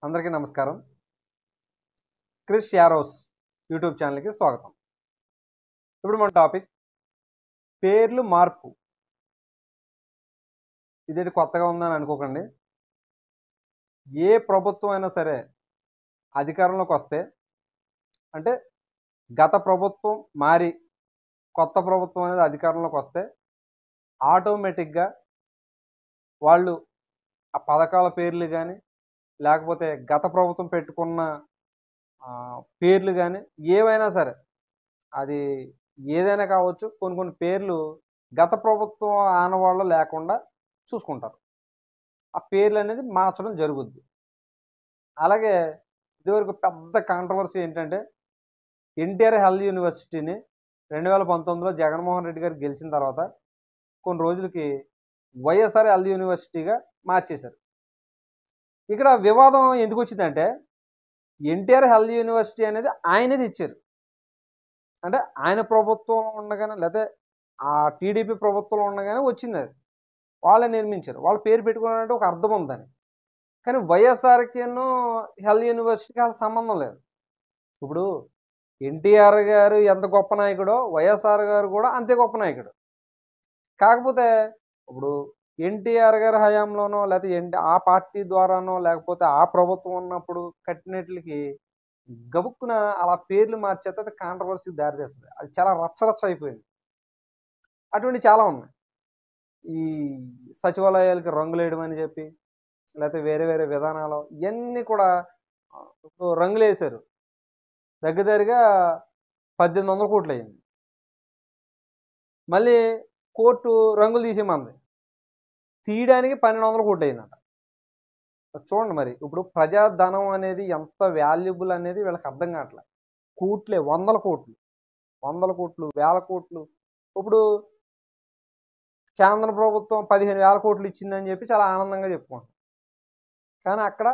అందరికీ నమస్కారం. Krish arrows YouTube ఛానల్కి స్వాగతం. ఇప్పుడు మన టాపిక్ పేర్లు మార్పు. ఇదేంటి కొత్తగా ఉందని అనుకోకండి. ఏ ప్రభుత్వం అయినా సరే అధికారంలోకి వస్తే, అంటే గత ప్రభుత్వం మారి కొత్త ప్రభుత్వం అనేది అధికారంలోకి వస్తే ఆటోమేటిక్గా వాళ్ళు ఆ పథకాల పేర్లు కానీ, లేకపోతే గత ప్రభుత్వం పెట్టుకున్న పేర్లు కానీ ఏవైనా సరే, అది ఏదైనా కావచ్చు, కొన్ని పేర్లు గత ప్రభుత్వం ఆనవాళ్ళు లేకుండా చూసుకుంటారు. ఆ పేర్లు అనేది మార్చడం జరుగుద్ది. అలాగే ఇదివరకు పెద్ద కాంట్రవర్సీ ఏంటంటే, ఎన్టీఆర్ హెల్త్ యూనివర్సిటీని 2019లో జగన్మోహన్ రెడ్డి గారు గెలిచిన తర్వాత కొన్ని రోజులకి వైఎస్ఆర్ హెల్త్ యూనివర్సిటీగా మార్చేశారు. ఇక్కడ వివాదం ఎందుకు వచ్చిందంటే, ఎన్టీఆర్ హెల్త్ యూనివర్సిటీ అనేది ఆయనే తెచ్చారు. అంటే ఆయన ప్రభుత్వంలో ఉండగానే, లేకపోతే ఆ టీడీపీ ప్రభుత్వంలో ఉండగానే వచ్చింది. అది వాళ్ళే నిర్మించారు. వాళ్ళ పేరు పెట్టుకున్నారంటే ఒక అర్థం ఉందని. కానీ వైఎస్ఆర్కిను హెల్త్ యూనివర్సిటీకి వాళ్ళ సంబంధం లేదు. ఇప్పుడు ఎన్టీఆర్ గారు ఎంత గొప్ప నాయకుడో వైఎస్ఆర్ గారు కూడా అంతే గొప్ప నాయకుడు. కాకపోతే ఇప్పుడు ఎన్టీఆర్ గారి హయాంలోనో, లేకపోతే ఆ పార్టీ ద్వారానో, లేకపోతే ఆ ప్రభుత్వం ఉన్నప్పుడు కట్టినట్లకి గబుక్కున అలా పేర్లు మార్చేస్తే అది కాంట్రవర్సీకి దారితీస్తుంది. అది చాలా రచ్చరచ్చ అయిపోయింది. అటువంటి చాలా ఉన్నాయి. ఈ సచివాలయాలకి రంగులు వేయడం అని చెప్పి, లేకపోతే వేరే వేరే విధానాలు ఇవన్నీ కూడా ఇప్పుడు రంగులు వేశారు. దగ్గరగా 1800 కోట్లు అయింది. మళ్ళీ కోర్టు రంగులు తీసేమంది, తీయడానికి 1200 కోట్లు అయిందంట. చూడండి మరి, ఇప్పుడు ప్రజాధనం అనేది ఎంత వాల్యుబుల్ అనేది వీళ్ళకి అర్థం కావట్లేదు. కోట్లే, వందల కోట్లు, వేల కోట్లు. ఇప్పుడు కేంద్ర ప్రభుత్వం 15,000 కోట్లు ఇచ్చిందని చెప్పి చాలా ఆనందంగా చెప్పుకుంటాం. కానీ అక్కడ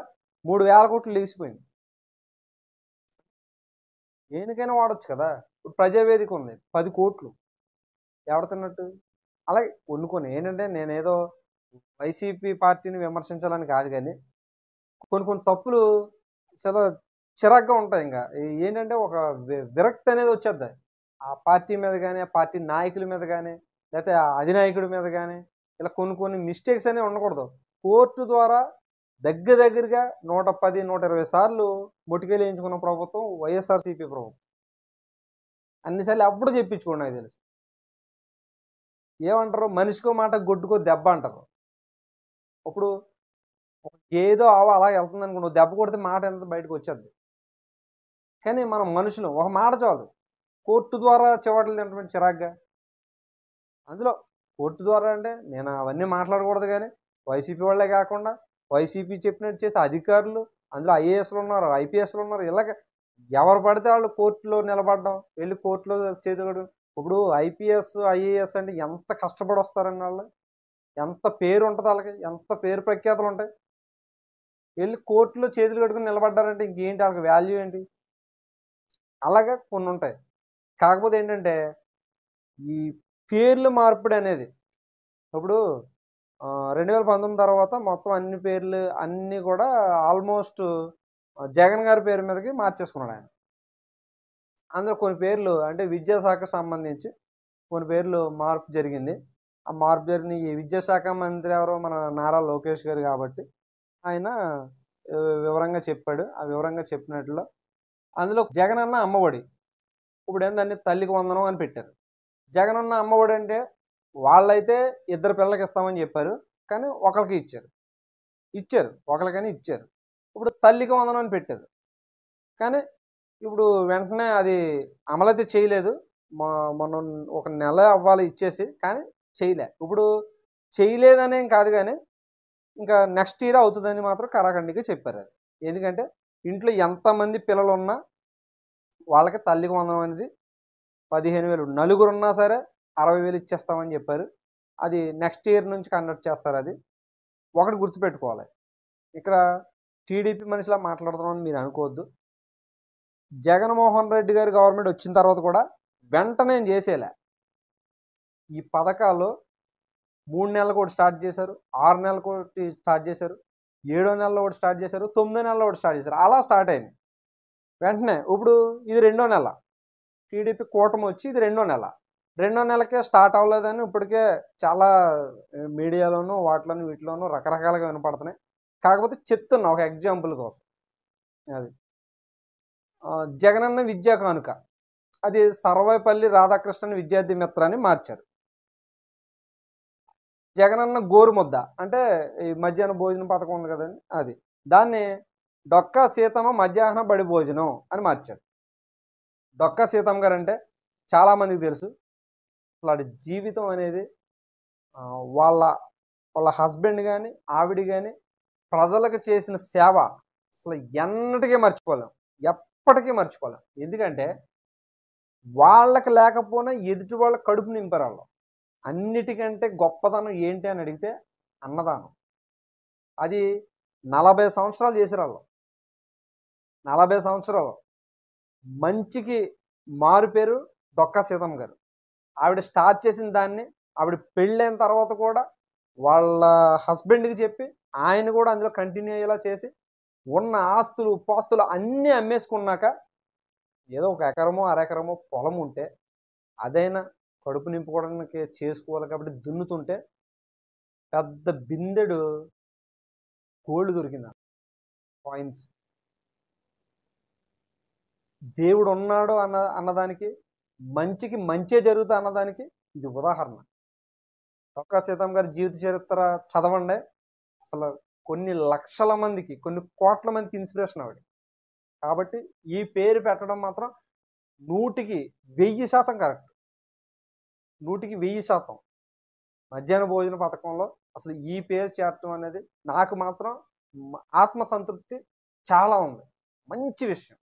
3,000 కోట్లు లేచిపోయింది. దేనికైనా వాడచ్చు కదా. ఇప్పుడు ప్రజావేదిక ఉంది, 10 కోట్లు ఎవడుతున్నట్టు. అలాగే కొన్ని ఏంటంటే, నేనేదో వైసీపీ పార్టీని విమర్శించాలని కాదు, కానీ కొన్ని తప్పులు చాలా చిరాగ్గా ఉంటాయి. ఇంకా ఏంటంటే ఒక విరక్తి అనేది వచ్చేద్ది ఆ పార్టీ మీద కానీ, ఆ పార్టీ నాయకుల మీద కానీ, లేకపోతే ఆ అధినాయకుడి మీద కానీ. ఇలా కొన్ని మిస్టేక్స్ అనేవి ఉండకూడదు. కోర్టు ద్వారా దగ్గరగా 110, 120 సార్లు మొటికేలు వేయించుకున్న ప్రభుత్వం వైఎస్ఆర్సీపీ ప్రభుత్వం. అన్నిసార్లు ఎప్పుడు చెప్పించుకోండి, నాకు తెలుసు. ఏమంటారు, మనిషికో మాట గొడ్డుకో దెబ్బ అంటారు. ఇప్పుడు ఏదో అలా వెళ్తుంది అనుకో, దెబ్బ కొడితే మాట ఎంత బయటకు వచ్చేది. కానీ మనం మనుషులు, ఒక మాట చాలు. కోర్టు ద్వారా చివట్లు తింటే చిరాగ్గా. అందులో కోర్టు ద్వారా అంటే నేను అవన్నీ మాట్లాడకూడదు, కానీ వైసీపీ వాళ్ళే కాకుండా వైసీపీ చెప్పినట్టు చేసే అధికారులు, అందులో ఐఏఎస్లు ఉన్నారు, ఐపీఎస్లు ఉన్నారు. ఇలాగ ఎవరు పడితే వాళ్ళు కోర్టులో నిలబడడం, వెళ్ళి కోర్టులో చేతులు. ఇప్పుడు ఐపీఎస్ ఐఏఎస్ అంటే ఎంత కష్టపడి వస్తారండి వాళ్ళు, ఎంత పేరు ఉంటుంది వాళ్ళకి, ఎంత పేరు ప్రఖ్యాతులు ఉంటాయి. వెళ్ళి కోర్టులో చేతులు కట్టుకుని నిలబడ్డారంటే ఇంకేంటి వాళ్ళకి వాల్యూ ఏంటి. అలాగే కొన్ని ఉంటాయి. కాకపోతే ఏంటంటే, ఈ పేర్లు మార్పిడి అనేది ఇప్పుడు 2019 తర్వాత మొత్తం అన్ని పేర్లు అన్నీ కూడా ఆల్మోస్ట్ జగన్ గారి పేరు మీదకి మార్చేసుకున్నాడు ఆయన. అందులో కొన్ని పేర్లు అంటే విద్యాశాఖకు సంబంధించి కొన్ని పేర్లు మార్పు జరిగింది. ఆ మార్పు జరిగిన ఈ విద్యాశాఖ మంత్రి ఎవరో మన నారా లోకేష్ గారు కాబట్టి ఆయన వివరంగా చెప్పాడు. ఆ వివరంగా చెప్పినట్లో అందులో జగనన్న అమ్మఒడి, ఇప్పుడు ఏంటంటే తల్లికి వందనం అని పెట్టారు. జగనన్న అమ్మఒడి అంటే వాళ్ళైతే 2 పిల్లలకి ఇస్తామని చెప్పారు, కానీ ఒకరికి ఇచ్చారు ఒకరికని ఇచ్చారు. ఇప్పుడు తల్లికి వందనం అని పెట్టారు, కానీ ఇప్పుడు వెంటనే అది అమలైతే చేయలేదు. మొన్న ఒక నెల అవ్వాలి ఇచ్చేసి, కానీ చేయలే. ఇప్పుడు చేయలేదనేం కాదు, కానీ ఇంకా నెక్స్ట్ ఇయర్ అవుతుందని మాత్రం కరాఖండిగా చెప్పారు. అది ఎందుకంటే ఇంట్లో ఎంతమంది పిల్లలు ఉన్నా వాళ్ళకి తల్లికి వందనం అనేది 15,000, నలుగురు ఉన్నా సరే 60,000 ఇచ్చేస్తామని చెప్పారు. అది నెక్స్ట్ ఇయర్ నుంచి కండక్ట్ చేస్తారు. అది ఒకటి గుర్తుపెట్టుకోవాలి, ఇక్కడ టీడీపీ మనిషిలా మాట్లాడుతున్నామని మీరు అనుకోవద్దు. జగన్మోహన్ రెడ్డి గారి గవర్నమెంట్ వచ్చిన తర్వాత కూడా వెంటనే చేసేలే. ఈ పథకాలు 3 నెలలకు ఒకటి స్టార్ట్ చేశారు, 6 నెలలకు ఒకటి స్టార్ట్ చేశారు, 7వ నెలలో ఒకటి స్టార్ట్ చేశారు, 9వ నెలలో ఒకటి స్టార్ట్ చేశారు. అలా స్టార్ట్ అయింది. వెంటనే ఇప్పుడు ఇది 2వ నెల, టీడీపీ కూటమి వచ్చి ఇది 2వ నెల. 2వ నెలకే స్టార్ట్ అవ్వలేదని ఇప్పటికే చాలా మీడియాలోనూ వాటిలోనూ వీటిలోనూ రకరకాలుగా వినపడుతున్నాయి. కాకపోతే చెప్తున్నా ఒక ఎగ్జాంపుల్ కోసం. అది జగనన్న విద్యా కానుక, అది సర్వేపల్లి రాధాకృష్ణన్ విద్యార్థి మిత్ర అని మార్చారు. జగనన్న గోరుముద్ద అంటే ఈ మధ్యాహ్న భోజన పథకం ఉంది కదండి, అది దాన్ని డొక్కా సీతమ్మ మధ్యాహ్న బడి భోజనం అని మార్చారు. డొక్కా సీతమ్మ గారు అంటే చాలామందికి తెలుసు. అసలు జీవితం అనేది వాళ్ళ వాళ్ళ హస్బెండ్ కానీ ఆవిడ కానీ ప్రజలకు చేసిన సేవ అసలు ఎన్నటికీ మర్చిపోలేం, ఎప్పటికీ మర్చిపోలేం. ఎందుకంటే వాళ్ళకి లేకపోయినా ఎదుటి వాళ్ళ కడుపు నింపారు వాళ్ళు. అన్నిటికంటే గొప్పదనం ఏంటి అని అడిగితే అన్నదానం. అది 40 సంవత్సరాలు చేశారు వాళ్ళు. 40 సంవత్సరాలు మంచికి మారు పేరు డొక్కా సీతమ్మ గారు. ఆవిడ స్టార్ట్ చేసిన దాన్ని ఆవిడ పెళ్ళైన తర్వాత కూడా వాళ్ళ హస్బెండ్కి చెప్పి ఆయన కూడా అందులో కంటిన్యూ అయ్యేలా చేసి ఉన్న ఆస్తులు పాస్తులు అన్నీ అమ్మేసుకున్నాక ఏదో 1 ఎకరమో 1/2 ఎకరమో పొలం ఉంటే అదైనా కడుపు నింపుకోవడానికి చేసుకోవాలి కాబట్టి దున్నుతుంటే పెద్ద బిందెడు గోల్డ్ దొరికింది, కాయిన్స్. దేవుడు ఉన్నాడు అన్నదానికి, మంచికి మంచే జరుగుతా అన్నదానికి ఇది ఉదాహరణ. డొక్కా సీతమ్మ గారి జీవిత చరిత్ర చదవండి. అసలు కొన్ని లక్షల మందికి, కొన్ని కోట్ల మందికి ఇన్స్పిరేషన్ ఆవిడ. కాబట్టి ఈ పేరు పెట్టడం మాత్రం 100కి 1000% కరెక్ట్. 100కి 1000%. మధ్యాహ్న భోజన పథకంలో అసలు ఈ పేరు చేర్చడం అనేది నాకు మాత్రం ఆత్మసంతృప్తి చాలా ఉంది, మంచి విషయం.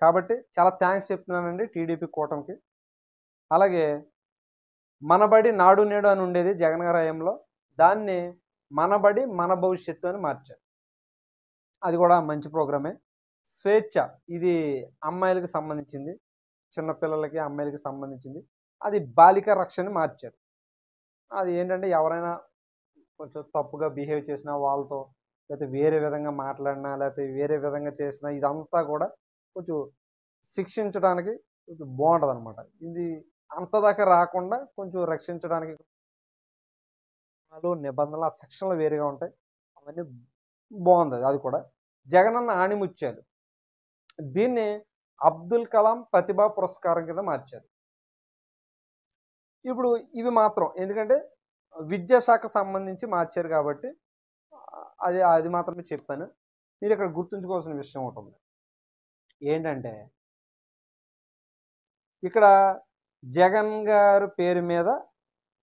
కాబట్టి చాలా థ్యాంక్స్ చెప్తున్నానండి టీడీపీ కూటమికి. అలాగే మనబడి నాడు నేడు అని ఉండేది జగన్ గారి హయాంలో, దాన్ని మనబడి మన భవిష్యత్తు అని మార్చారు. అది కూడా మంచి ప్రోగ్రామే. స్వేచ్ఛ, ఇది అమ్మాయిలకు సంబంధించింది, చిన్నపిల్లలకి అమ్మాయిలకి సంబంధించింది. అది బాలిక రక్షణ మార్చారు. అది ఏంటంటే ఎవరైనా కొంచెం తప్పుగా బిహేవ్ చేసినా వాళ్ళతో, లేకపోతే వేరే విధంగా మాట్లాడినా, లేకపోతే వేరే విధంగా చేసినా ఇదంతా కూడా కొంచెం శిక్షించడానికి కొంచెం బాగుంటుంది అనమాట. ఇది అంతదాకా రాకుండా కొంచెం రక్షించడానికి నిబంధనలు, ఆ సెక్షన్లు వేరుగా ఉంటాయి. అవన్నీ బాగుంది. అది కూడా జగనన్న ఆణిముత్యాలు, దీన్ని అబ్దుల్ కలాం ప్రతిభా పురస్కారం కింద మార్చారు. ఇప్పుడు ఇవి మాత్రం ఎందుకంటే విద్యాశాఖ సంబంధించి మార్చారు కాబట్టి అది మాత్రమే చెప్పాను. మీరు ఇక్కడ గుర్తుంచుకోవాల్సిన విషయం ఒకటి ఉంది. ఏంటంటే ఇక్కడ జగన్ గారు పేరు మీద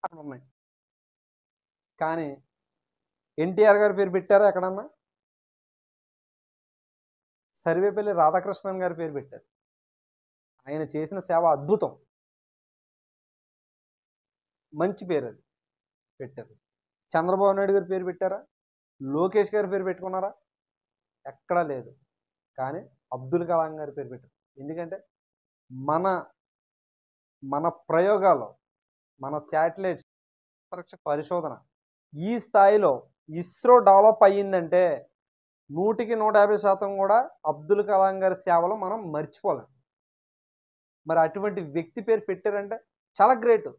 అక్కడ ఉన్నాయి, కానీ ఎన్టీఆర్ గారి పేరు పెట్టారా ఎక్కడన్నా? సర్వేపల్లి రాధాకృష్ణన్ గారి పేరు పెట్టారు. ఆయన చేసిన సేవ అద్భుతం, మంచి పేరు అది పెట్టారు. చంద్రబాబు నాయుడు గారి పేరు పెట్టారా? లోకేష్ గారి పేరు పెట్టుకున్నారా? ఎక్కడా లేదు. కానీ అబ్దుల్ కలాం గారి పేరు పెట్టారు. ఎందుకంటే మన ప్రయోగాలు, మన శాటిలైట్స్, అంతరిక్ష పరిశోధన ఈ స్థాయిలో ఇస్రో డెవలప్ అయ్యిందంటే 100కి 150% కూడా అబ్దుల్ కలాం గారి సేవలు మనం మర్చిపోలేం. మరి అటువంటి వ్యక్తి పేరు పెట్టారంటే చాలా గ్రేట్.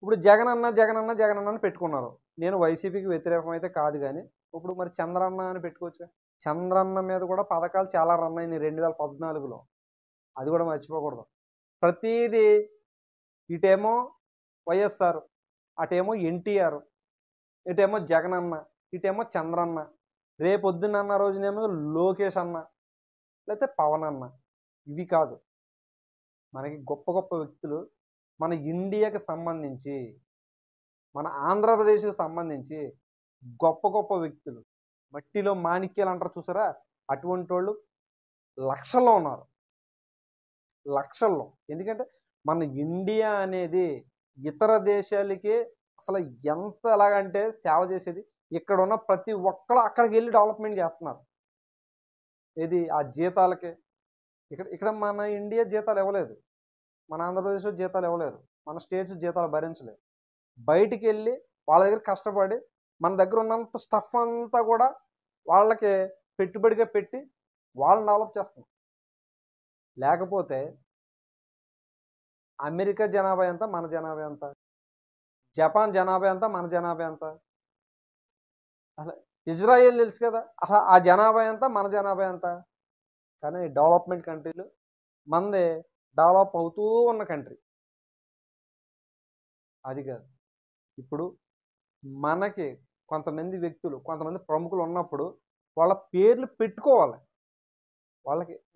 ఇప్పుడు జగనన్న జగనన్న జగనన్న అని పెట్టుకున్నారు. నేను వైసీపీకి వ్యతిరేకం అయితే కాదు, కానీ ఇప్పుడు మరి చంద్రన్న అని పెట్టుకోవచ్చు. చంద్రన్న మీద కూడా పథకాలు చాలా రన్ అయినాయి 2014లో, అది కూడా మర్చిపోకూడదు. ప్రతిదీ ఇటేమో వైఎస్ఆర్, అటేమో ఎన్టీఆర్, ఇటేమో జగనన్న, ఇటేమో చంద్రన్న, రేపొద్దున్న అన్న రోజునేమో లోకేష్ అన్న, లేకపోతే పవన్ అన్న. ఇవి కాదు, మనకి గొప్ప గొప్ప వ్యక్తులు మన ఇండియాకి సంబంధించి, మన ఆంధ్రప్రదేశ్కి సంబంధించి గొప్ప గొప్ప వ్యక్తులు, మట్టిలో మాణిక్యాలు అంటారు చూసారా, అటువంటి వాళ్ళు లక్షల్లో ఉన్నారు, లక్షల్లో. ఎందుకంటే మన ఇండియా అనేది ఇతర దేశాలకి అసలు ఎంత ఎలాగంటే సేవ చేసేది. ఇక్కడ ఉన్న ప్రతి ఒక్కరు అక్కడికి వెళ్ళి డెవలప్మెంట్ చేస్తున్నారు. ఏది ఆ జీతాలకి, ఇక్కడ మన ఇండియా జీతాలు ఇవ్వలేదు, మన ఆంధ్రప్రదేశ్లో జీతాలు ఇవ్వలేరు, మన స్టేట్స్ జీతాలు భరించలేరు. బయటికి వెళ్ళి వాళ్ళ దగ్గర కష్టపడి మన దగ్గర ఉన్నంత స్టఫ్ అంతా కూడా వాళ్ళకి పెట్టుబడిగా పెట్టి వాళ్ళని డెవలప్ చేస్తున్నాం. లేకపోతే అమెరికా జనాభా ఎంత, మన జనాభా ఎంత? జపాన్ జనాభా ఎంత, మన జనాభా ఎంత? అసలు ఇజ్రాయెల్ తెలుసు కదా, అసలు ఆ జనాభా ఎంత, మన జనాభా ఎంత? కానీ డెవలప్మెంట్ కంట్రీలు, మనది డెవలప్ అవుతూ ఉన్న కంట్రీ. అది కాదు. ఇప్పుడు మనకి కొంతమంది వ్యక్తులు, కొంతమంది ప్రముఖులు ఉన్నప్పుడు వాళ్ళ పేర్లు పెట్టుకోవాలి.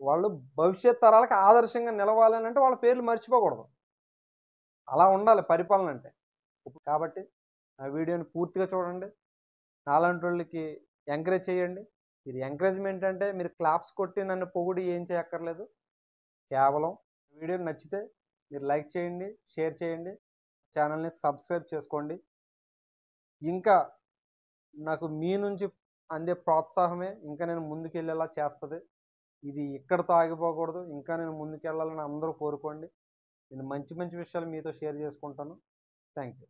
వాళ్ళు భవిష్యత్ తరాలకి ఆదర్శంగా నిలవాలని అంటే వాళ్ళ పేర్లు మర్చిపోకూడదు. అలా ఉండాలి పరిపాలన అంటే. కాబట్టి ఆ వీడియోని పూర్తిగా చూడండి. నాలాంటి వాళ్ళకి ఎంకరేజ్ చేయండి. మీరు ఎంకరేజ్మెంట్ అంటే మీరు క్లాప్స్ కొట్టి నన్ను పొగిడి ఏం చేయక్కర్లేదు. కేవలం వీడియో నచ్చితే మీరు లైక్ చేయండి, షేర్ చేయండి, ఛానల్ని సబ్స్క్రైబ్ చేసుకోండి. ఇంకా నాకు మీ నుంచి అందే ప్రోత్సాహమే ఇంకా నేను ముందుకెళ్ళేలా చేస్తుంది. ఇది ఇక్కడితో ఆగిపోకూడదు. ఇంకా నేను ముందుకెళ్ళాలని అందరూ కోరుకోండి. నేను మంచి మంచి విషయాలు మీతో షేర్ చేసుకుంటాను. Thank you.